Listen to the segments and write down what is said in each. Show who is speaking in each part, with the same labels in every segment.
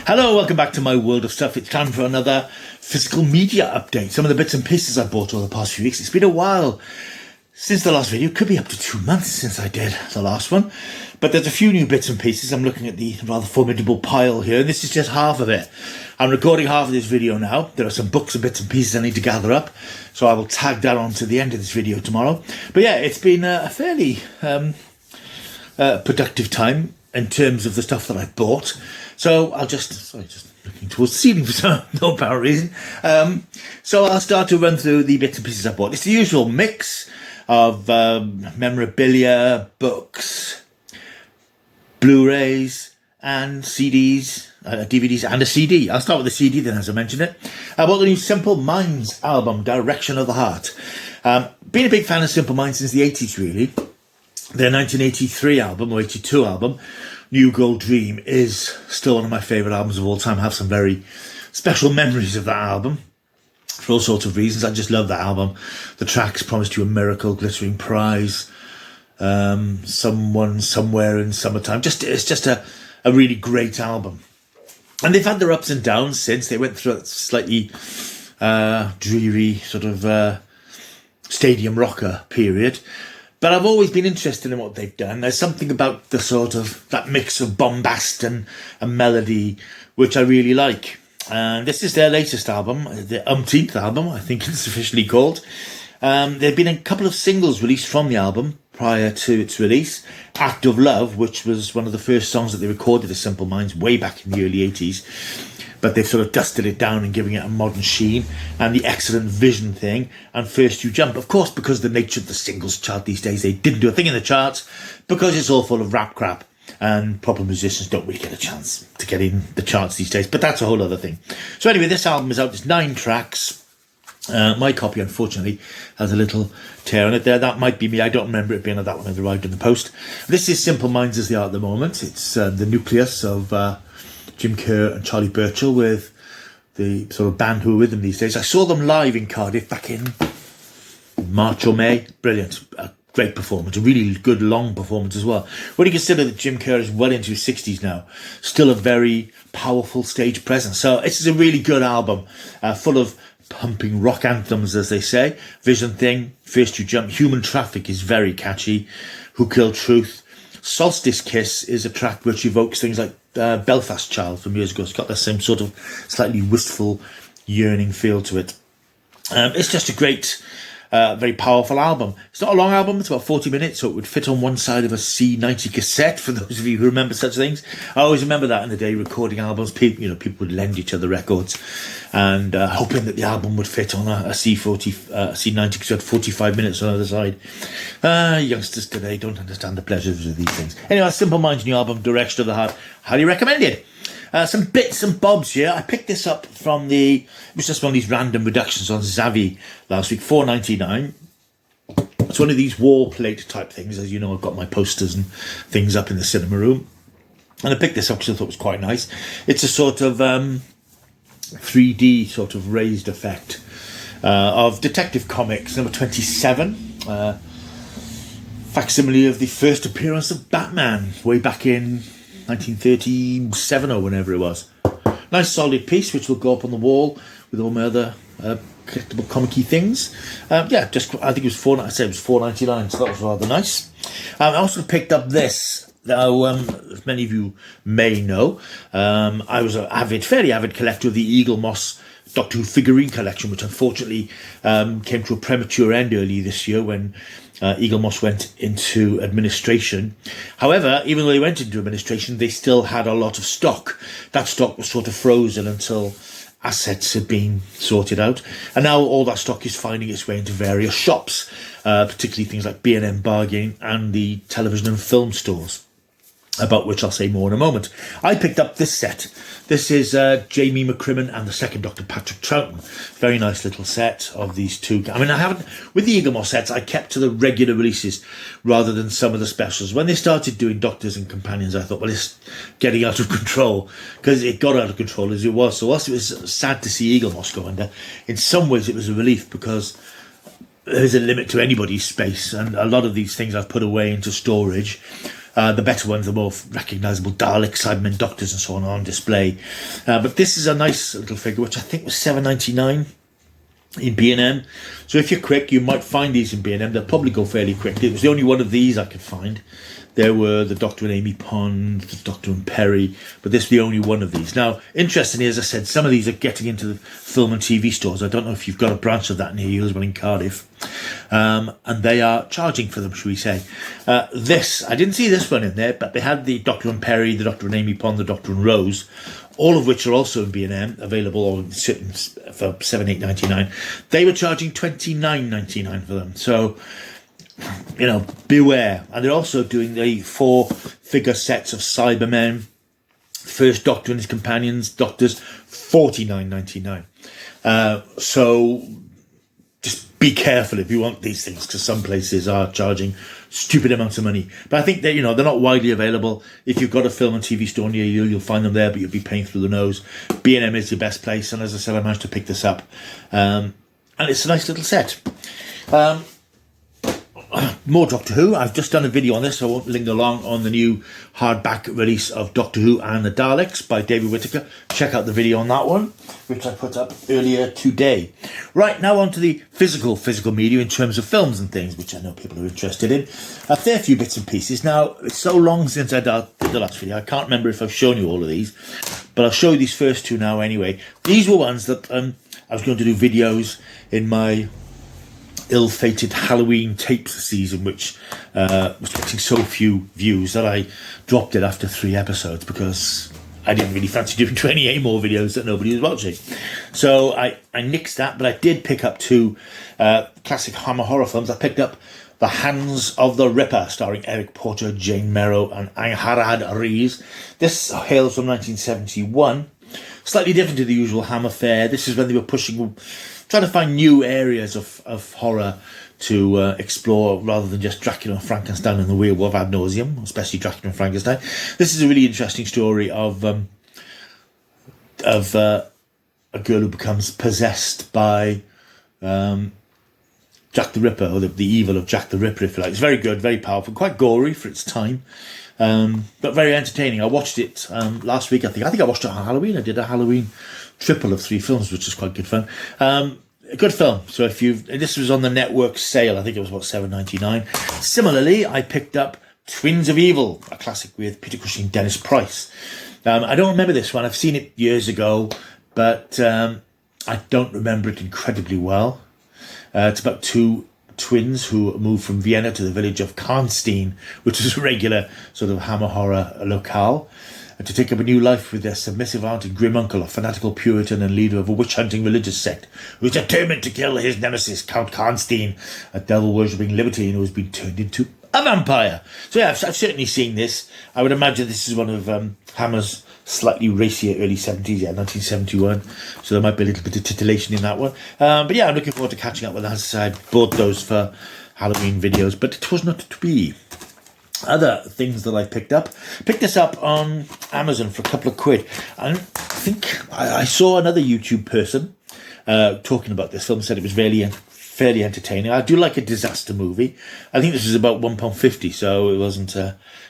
Speaker 1: Hello, welcome back to my world of stuff. It's time for another physical media update. Some of the bits and pieces I bought over the past few weeks. It's been a while since the last video. Could be up to 2 months since I did the last one. But there's a few new bits and pieces. I'm looking at the rather formidable pile here. And this is just half of it. I'm recording half of this video now. There are some books and bits and pieces I need to gather up. So I will tag that on to the end of this video tomorrow. But yeah, it's been a fairly productive time in terms of the stuff that I bought. So I'll just looking towards the ceiling for no apparent reason. So I'll start to run through the bits and pieces I bought. It's the usual mix of memorabilia, books, BluRays and CDs, DVDs and a CD. I'll start with the CD then, as I mentioned it. I bought the new Simple Minds album, Direction of the Heart. Been a big fan of Simple Minds since the 80s, really. Their 1983 album, or 82 album, New Gold Dream, is still one of my favourite albums of all time. I have some very special memories of that album for all sorts of reasons. I just love that album. The tracks Promised You a Miracle, Glittering Prize, Someone, Somewhere in Summertime. It's just a really great album. And they've had their ups and downs since. They went through a slightly dreary sort of stadium rocker period. But I've always been interested in what they've done. There's something about the sort of, that mix of bombast and melody, which I really like. And this is their latest album, the umpteenth album, I think it's officially called. There have been a couple of singles released from the album prior to its release. Act of Love, which was one of the first songs that they recorded as Simple Minds way back in the early 80s. But they've sort of dusted it down and giving it a modern sheen. And the Excellent Vision thing. And First You Jump. Of course, because of the nature of the singles chart these days, they didn't do a thing in the charts. Because it's all full of rap crap. And proper musicians don't really get a chance to get in the charts these days. But that's a whole other thing. So anyway, this album is out. It's 9 tracks. My copy, unfortunately, has a little tear on it there. That might be me. I don't remember it being on that one. It arrived in the post. This is Simple Minds as they are at the moment. It's the nucleus of Jim Kerr and Charlie Burchill, with the sort of band who are with them these days. I saw them live in Cardiff back in March or May. Brilliant. A great performance. A really good long performance as well. When you consider that Jim Kerr is well into his 60s now, still a very powerful stage presence. So this is a really good album, full of pumping rock anthems, as they say. Vision Thing, First You Jump, Human Traffic is very catchy. Who Killed Truth. Solstice Kiss is a track which evokes things like Belfast Child from years ago. It's got that same sort of slightly wistful, yearning feel to it. It's just a great, very powerful album. It's not a long album, it's about 40 minutes, so it would fit on one side of a C90 cassette, for those of you who remember such things. I always remember that in the day, recording albums. People would lend each other records, and hoping that the album would fit on a C90 cassette, 45 minutes on the other side. Youngsters today don't understand the pleasures of these things. Anyway, Simple Minds' new album, Direction of the Heart, highly recommended. Some bits and bobs here. I picked this up from it was just one of these random reductions on Zavi last week, $4.99. It's one of these wall plate type things. As you know, I've got my posters and things up in the cinema room. And I picked this up because I thought it was quite nice. It's a sort of 3D sort of raised effect of Detective Comics number 27. Facsimile of the first appearance of Batman way back in 1937 or whenever it was. Nice solid piece which will go up on the wall with all my other collectible comic-y things. I think it was $4.99, so that was rather nice. I also picked up this. Now, as many of you may know, I was a fairly avid collector of the Eagle Moss Doctor Who figurine collection, which unfortunately came to a premature end early this year when Eagle Moss went into administration. However, even though they went into administration, they still had a lot of stock. That stock was sort of frozen until assets had been sorted out. And now all that stock is finding its way into various shops, particularly things like B&M Bargain and the television and film stores, about which I'll say more in a moment. I picked up this set. This is Jamie McCrimmon and the second Dr. Patrick Troughton. Very nice little set of these two. I mean, with the Eagle Moss sets, I kept to the regular releases rather than some of the specials. When they started doing Doctors and Companions, I thought, well, it's getting out of control, because it got out of control as it was. So whilst it was sad to see Eagle Moss go under, in some ways it was a relief, because there's a limit to anybody's space, and a lot of these things I've put away into storage. The better ones, the more recognisable Dalek, Cybermen, Doctors and so on display. But this is a nice little figure, which I think was $7.99 in B&M. So if you're quick, you might find these in B&M. They'll probably go fairly quickly. It was the only one of these I could find. There were the Doctor and Amy Pond, the Doctor and Perry, but this is the only one of these. Now, interestingly, as I said, some of these are getting into the film and TV stores. I don't know if you've got a branch of that near you as well in Cardiff. And they are charging for them, shall we say. This, I didn't see this one in there, but they had the Doctor and Perry, the Doctor and Amy Pond, the Doctor and Rose, all of which are also in B&M, available for $7.99. They were charging $29.99 for them. So, you know, beware. And they're also doing the 4-figure sets of Cybermen, First Doctor and his companions, Doctors, $49.99. So just be careful if you want these things, because some places are charging stupid amounts of money. But I think that, you know, they're not widely available. If you've got a film and TV store near you, you'll find them there, but you'll be paying through the nose. B&M is your best place, and as I said, I managed to pick this up. And it's a nice little set. More Doctor Who. I've just done a video on this, so I won't linger long on the new hardback release of Doctor Who and the Daleks by David Whittaker. Check out the video on that one, which I put up earlier today. Right, now on to the physical media in terms of films and things, which I know people are interested in. A fair few bits and pieces. Now, it's so long since I did the last video, I can't remember if I've shown you all of these, but I'll show you these first two now anyway. These were ones that I was going to do videos in my ill-fated Halloween tapes season, which was getting so few views that I dropped it after 3 episodes because I didn't really fancy doing 28 more videos that nobody was watching. So I nixed that, but I did pick up 2 classic Hammer horror films. I picked up The Hands of the Ripper, starring Eric Porter, Jane Merrow and Angharad Rees. This hails from 1971. Slightly different to the usual Hammer fare. This is when they were trying to find new areas of horror to explore, rather than just Dracula and Frankenstein and the werewolf ad nauseum, especially Dracula and Frankenstein. This is a really interesting story of a girl who becomes possessed by Jack the Ripper, or the evil of Jack the Ripper, if you like. It's very good, very powerful, quite gory for its time, but very entertaining. I watched it last week, I think I watched it on Halloween. I did a Halloween triple of 3 films, which is quite good fun. A good film. So this was on the network sale. I think it was about $7.99. Similarly, I picked up Twins of Evil, a classic with Peter Cushing, Dennis Price. I don't remember this one. I've seen it years ago, but I don't remember it incredibly well. It's about 2 twins who moved from Vienna to the village of Karnstein, which is a regular sort of Hammer horror locale, to take up a new life with their submissive aunt and grim uncle, a fanatical Puritan and leader of a witch-hunting religious sect, who is determined to kill his nemesis, Count Karnstein, a devil-worshipping libertine who has been turned into a vampire. So yeah, I've certainly seen this. I would imagine this is one of Hammer's slightly racier early 70s, 1971. So there might be a little bit of titillation in that one. But yeah, I'm looking forward to catching up with that. As I bought those for Halloween videos, but it was not to be. Other things that I picked this up on Amazon for a couple of quid, and I think I saw another YouTube person talking about this film, said it was fairly entertaining. I do like a disaster movie. I think this was about £1.50, so it wasn't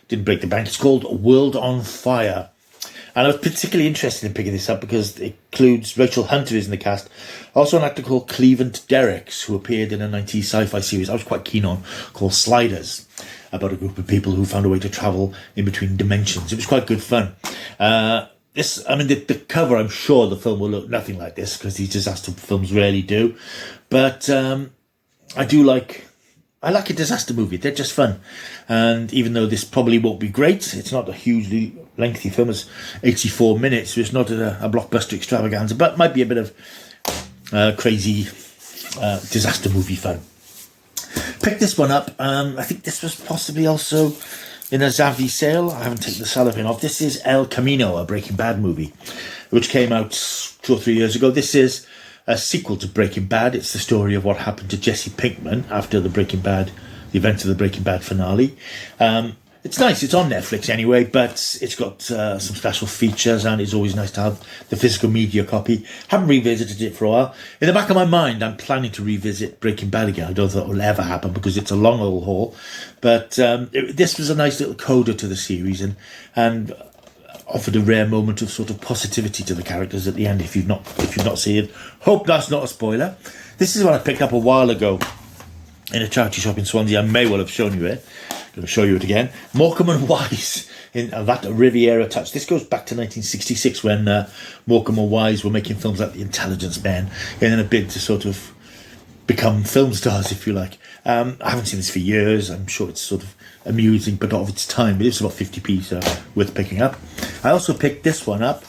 Speaker 1: didn't break the bank. It's called World on Fire, and I was particularly interested in picking this up because it includes Rachel Hunter is in the cast, also an actor called Cleveland Derricks, who appeared in a 90s sci-fi series I was quite keen on called Sliders, about a group of people who found a way to travel in between dimensions. It was quite good fun. The cover, I'm sure the film will look nothing like this, because these disaster films rarely do. But I like a disaster movie. They're just fun. And even though this probably won't be great, it's not a hugely lengthy film. It's 84 minutes, so it's not a blockbuster extravaganza, but might be a bit of crazy disaster movie fun. Picked this one up. I think this was possibly also in a Zavvi sale. I haven't taken the cellophane off. This is El Camino, a Breaking Bad movie, which came out 2 or 3 years ago. This is a sequel to Breaking Bad. It's the story of what happened to Jesse Pinkman after the events of the Breaking Bad finale. It's nice. It's on Netflix anyway, but it's got some special features, and it's always nice to have the physical media copy. Haven't revisited it for a while. In the back of my mind, I'm planning to revisit Breaking Bad again. I don't think it will ever happen because it's a long old haul. But this was a nice little coda to the series, and offered a rare moment of sort of positivity to the characters at the end. If you've not seen it, hope that's not a spoiler. This is one I picked up a while ago in a charity shop in Swansea. I may well have shown you it. I'm going to show you it again. Morecambe and Wise in that Riviera touch. This goes back to 1966 when Morecambe and Wise were making films like The Intelligence Men in a bid to sort of become film stars, if you like. I haven't seen this for years. I'm sure it's sort of amusing, but not of its time. But it's about 50p, so worth picking up. I also picked this one up,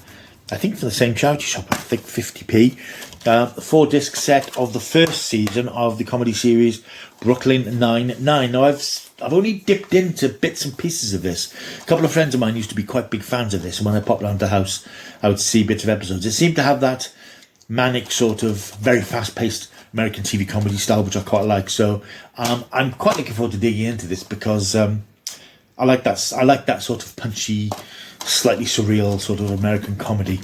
Speaker 1: I think for the same charity shop, I think 50p. A 4-disc set of the first season of the comedy series Brooklyn Nine-Nine. Now, I've only dipped into bits and pieces of this. A couple of friends of mine used to be quite big fans of this, and when I popped around the house, I would see bits of episodes. It seemed to have that manic sort of very fast-paced American TV comedy style, which I quite like. So I'm quite looking forward to digging into this because I like that sort of punchy, slightly surreal sort of American comedy.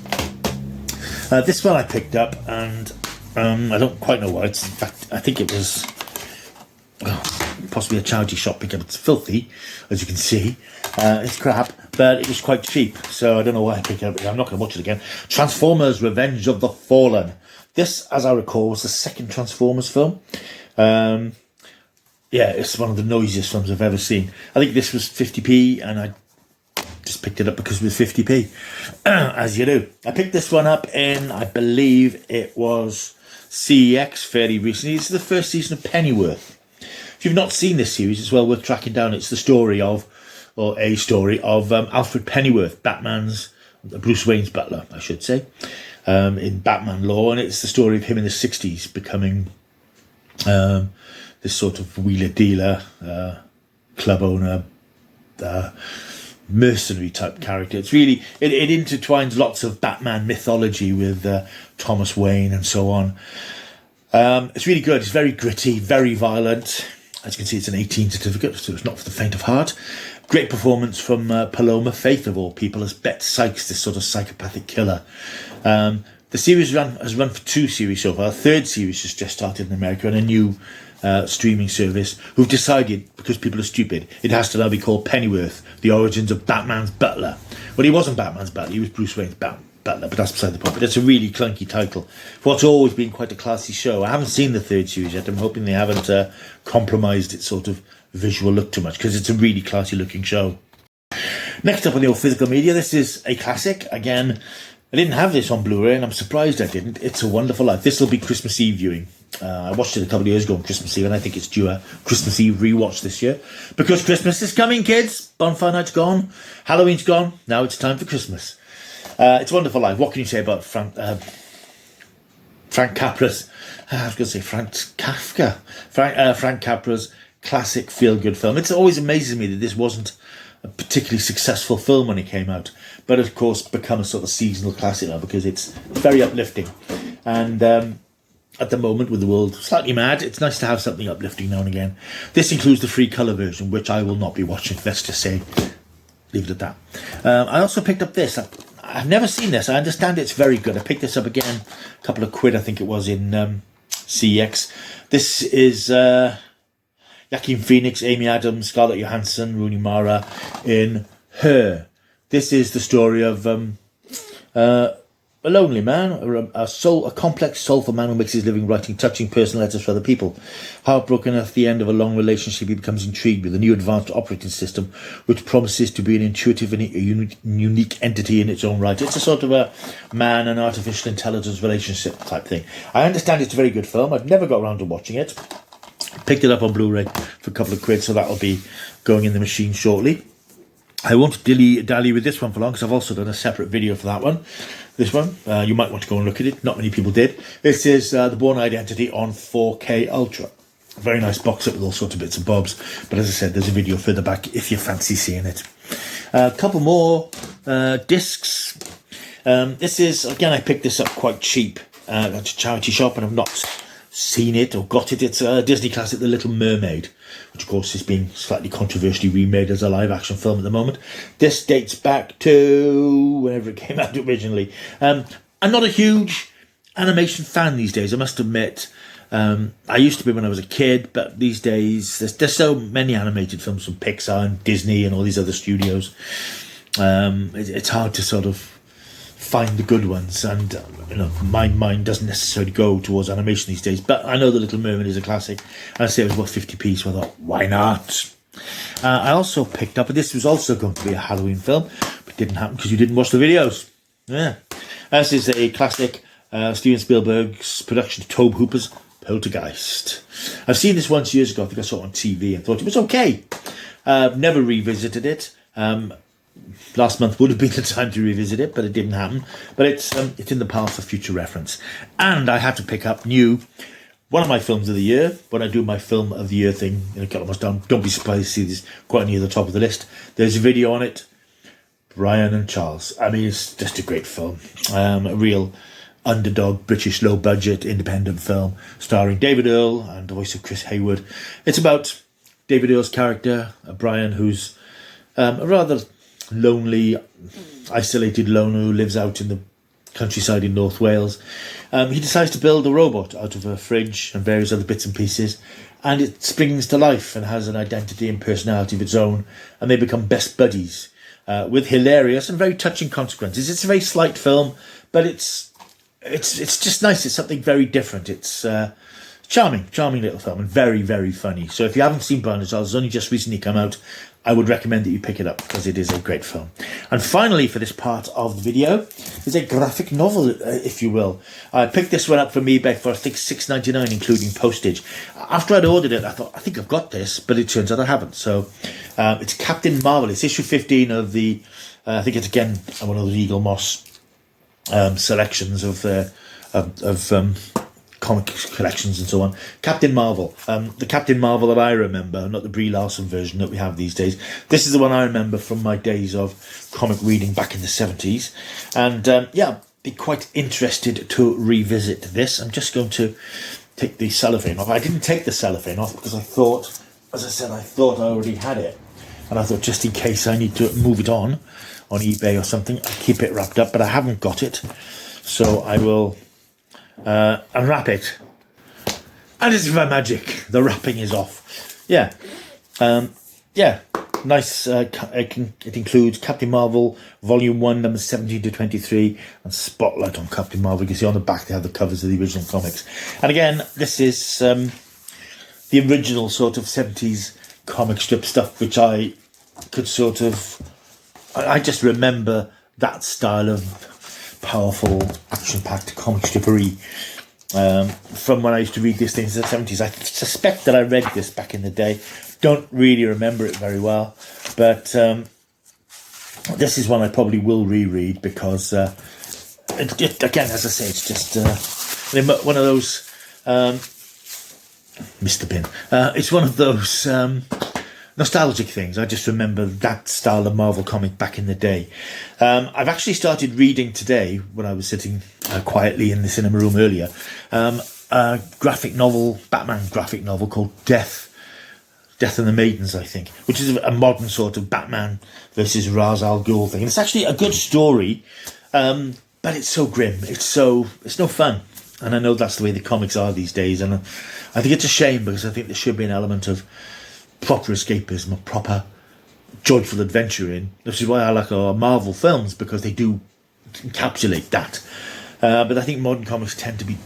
Speaker 1: This one I picked up, and I don't quite know why. In fact, I think it was possibly a charity shop pickup. It's filthy, as you can see. It's crap, but it was quite cheap, so I don't know why I picked it up. I'm not going to watch it again. Transformers: Revenge of the Fallen. This, as I recall, was the second Transformers film. Yeah, it's one of the noisiest films I've ever seen. I think this was 50p, and I just picked it up because it was 50p, as you do. I picked this one up in, I believe it was CEX fairly recently. This is the first season of Pennyworth. If you've not seen this series, it's well worth tracking down. It's the story of, or a story of Alfred Pennyworth, Bruce Wayne's butler, I should say, in Batman lore, and it's the story of him in the 60s becoming this sort of wheeler-dealer, club owner, mercenary type character. It's really, it intertwines lots of Batman mythology with Thomas Wayne and so on. It's really good. It's very gritty, very violent. As you can see, it's an 18 certificate, so it's not for the faint of heart. Great performance from Paloma Faith, of all people, as Bette Sykes, this sort of psychopathic killer. The series has run for 2 series so far. A 3rd series has just started in America, and a new streaming service who've decided, because people are stupid, it has to now be called Pennyworth, the origins of Batman's butler. Well, he wasn't Batman's butler, he was Bruce Wayne's butler, but that's beside the point. But it's a really clunky title for what's always been quite a classy show. I haven't seen the 3rd series yet. I'm hoping they haven't compromised its sort of visual look too much, because it's a really classy looking show. Next up on the old physical media, this is a classic. Again, I didn't have this on Blu-ray, and I'm surprised I didn't. It's A Wonderful Life. This will be Christmas Eve viewing. I watched it a couple of years ago on Christmas Eve, and I think it's due a Christmas Eve rewatch this year. Because Christmas is coming, kids. Bonfire night's gone. Halloween's gone. Now it's time for Christmas. It's a Wonderful Life. What can you say about Frank Capra's... I was going to say Frank Kafka. Frank Capra's classic feel-good film. It always amazes me that this wasn't a particularly successful film when it came out, but of course become a sort of seasonal classic now because it's very uplifting. And at the moment, with the world slightly mad, it's nice to have something uplifting now and again. This includes the free colour version, which I will not be watching, let's just say. Leave it at that. I also picked up this. I've never seen this. I understand it's very good. I picked this up again, a couple of quid, I think it was, in CEX. This is Joaquin Phoenix, Amy Adams, Scarlett Johansson, Rooney Mara in Her. This is the story of a lonely man, a complex, soulful man who makes his living writing touching personal letters for other people. Heartbroken at the end of a long relationship, he becomes intrigued with a new advanced operating system which promises to be an intuitive and unique entity in its own right. It's a sort of a man and artificial intelligence relationship type thing. I understand it's a very good film. I've never got around to watching it. Picked it up on Blu-ray for a couple of quid, so that'll be going in the machine shortly. I won't dally with this one for long because I've also done a separate video for that one. This one, you might want to go and look at it. Not many people did. This is The Bourne Identity on 4K Ultra. Very nice box set with all sorts of bits and bobs. But as I said, there's a video further back if you fancy seeing it. A couple more discs. This is, again, I picked this up quite cheap at a charity shop, and I've not seen it or got it, it's a Disney classic, The Little Mermaid, which of course is being slightly controversially remade as a live action film at the moment. This dates back to whenever it came out originally. I'm not a huge animation fan these days, I must admit. I used to be when I was a kid, but these days there's so many animated films from Pixar and Disney and all these other studios. It's hard to sort of find the good ones, and my mind doesn't necessarily go towards animation these days. But I know The Little Mermaid is a classic, and I say it was about 50p, so I thought, why not? I also picked up, and this was also going to be a Halloween film, but it didn't happen because you didn't watch the videos. Yeah, this is a classic, Steven Spielberg's production of Tobe Hooper's Poltergeist. I've seen this once years ago. I think I saw it on TV and thought it was okay. Never revisited it. Last month would have been the time to revisit it, but it didn't happen. But it's in the past for future reference. And I had to pick up one of my films of the year. When I do my film of the year thing in a couple of months down, don't be surprised to see this quite near the top of the list. There's a video on it. Brian and Charles. I mean, it's just a great film. A real underdog, British, low-budget, independent film starring David Earl and the voice of Chris Hayward. It's about David Earl's character, Brian, who's a rather lonely, isolated loner who lives out in the countryside in North Wales. He decides to build a robot out of a fridge and various other bits and pieces, and it springs to life and has an identity and personality of its own, and they become best buddies with hilarious and very touching consequences. It's a very slight film, but it's just nice. It's something very different. It's charming little film and very, very funny. So if you haven't seen Brian and Charles, it's only just recently come out, I would recommend that you pick it up because it is a great film. And finally, for this part of the video, is a graphic novel, if you will. I picked this one up from eBay for, I think, $6.99, including postage. After I'd ordered it, I thought, I think I've got this, but it turns out I haven't. So it's Captain Marvel. It's issue 15 of the, I think it's again one of the Eagle Moss selections of comic collections and so on. Captain Marvel. The Captain Marvel that I remember, not the Brie Larson version that we have these days. This is the one I remember from my days of comic reading back in the 70s. And yeah, be quite interested to revisit this. I'm just going to take the cellophane off. I didn't take the cellophane off because I thought, as I said, I thought I already had it. And I thought just in case I need to move it on eBay or something, I keep it wrapped up, but I haven't got it. So I will unwrap it, and it's by magic the wrapping is off. Yeah, nice. It includes Captain Marvel Volume 1, numbers 17 to 23, and Spotlight on Captain Marvel. You can see on the back they have the covers of the original comics. And again, this is the original sort of 70s comic strip stuff, which I could sort of, I just remember that style of powerful, action-packed comic strippery from when I used to read these things in the 70s. I suspect that I read this back in the day. Don't really remember it very well, but this is one I probably will reread because, again, as I say, it's just one of those, Mr. Bin, it's one of those nostalgic things. I just remember that style of Marvel comic back in the day. I've actually started reading today, when I was sitting quietly in the cinema room earlier, a graphic novel, Batman graphic novel called Death and the Maidens, I think, which is a modern sort of Batman versus Ra's al Ghul thing. And it's actually a good story, but it's so grim. It's no fun. And I know that's the way the comics are these days. And I think it's a shame because I think there should be an element of proper escapism, a proper joyful adventure in, which is why I like our Marvel films, because they do encapsulate that. But I think modern comics tend to be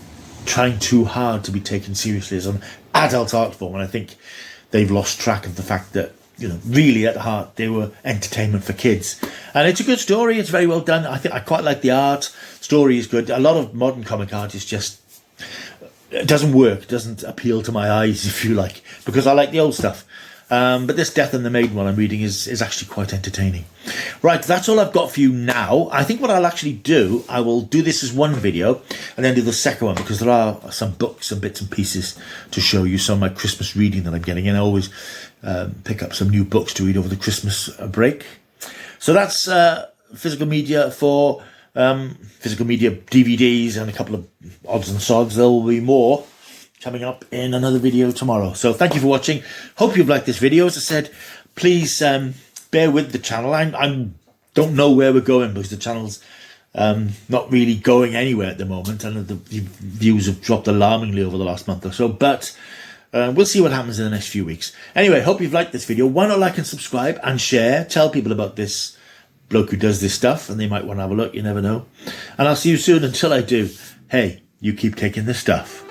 Speaker 1: trying too hard to be taken seriously as an adult art form, and I think they've lost track of the fact that, really at heart they were entertainment for kids. And it's a good story, it's very well done. I think I quite like the art. Story is good. A lot of modern comic art is just, it doesn't work, it doesn't appeal to my eyes, if you like, because I like the old stuff. But this Death and the Maiden one I'm reading is actually quite entertaining. Right, that's all I've got for you now. I think what I'll actually do, I will do this as one video and then do the second one, because there are some books and bits and pieces to show you, some of my Christmas reading that I'm getting, and I always pick up some new books to read over the Christmas break. So that's physical media for physical media DVDs and a couple of odds and sods. There will be more coming up in another video tomorrow. So thank you for watching. Hope you've liked this video. As I said, please bear with the channel. I don't know where we're going because the channel's not really going anywhere at the moment, and the views have dropped alarmingly over the last month or so, but we'll see what happens in the next few weeks. Anyway, hope you've liked this video. Why not like and subscribe and share? Tell people about this bloke who does this stuff, and they might want to have a look. You never know. And I'll see you soon. Until I do, hey, you keep taking the stuff.